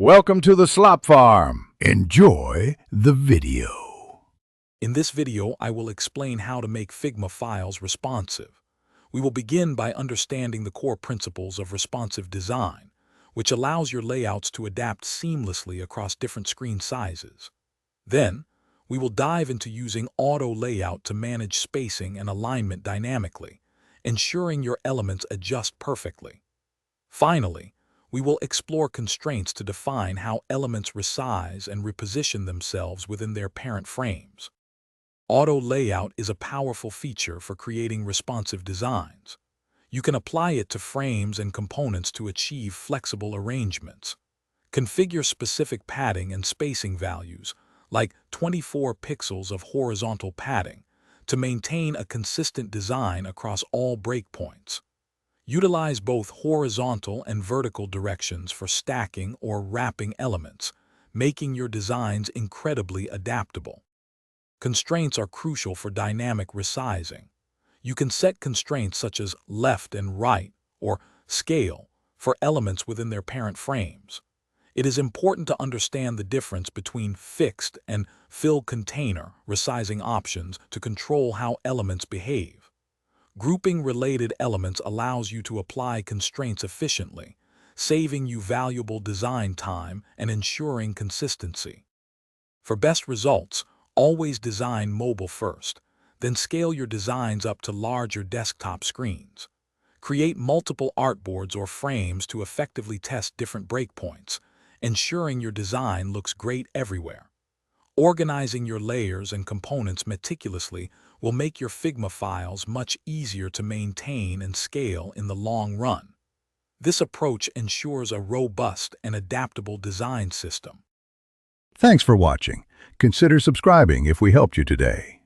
Welcome to the Slop Farm. Enjoy the video. In this video, I will explain how to make Figma files responsive. We will begin by understanding the core principles of responsive design, which allows your layouts to adapt seamlessly across different screen sizes. Then, we will dive into using auto layout to manage spacing and alignment dynamically, ensuring your elements adjust perfectly. Finally, we will explore constraints to define how elements resize and reposition themselves within their parent frames. Auto layout is a powerful feature for creating responsive designs. You can apply it to frames and components to achieve flexible arrangements. Configure specific padding and spacing values, like 24 pixels of horizontal padding, to maintain a consistent design across all breakpoints. Utilize both horizontal and vertical directions for stacking or wrapping elements, making your designs incredibly adaptable. Constraints are crucial for dynamic resizing. You can set constraints such as left and right or scale for elements within their parent frames. It is important to understand the difference between fixed and fill container resizing options to control how elements behave. Grouping related elements allows you to apply constraints efficiently, saving you valuable design time and ensuring consistency. For best results, always design mobile first, then scale your designs up to larger desktop screens. Create multiple artboards or frames to effectively test different breakpoints, ensuring your design looks great everywhere. Organizing your layers and components meticulously will make your Figma files much easier to maintain and scale in the long run. This approach ensures a robust and adaptable design system. Thanks for watching. Consider subscribing if we helped you today.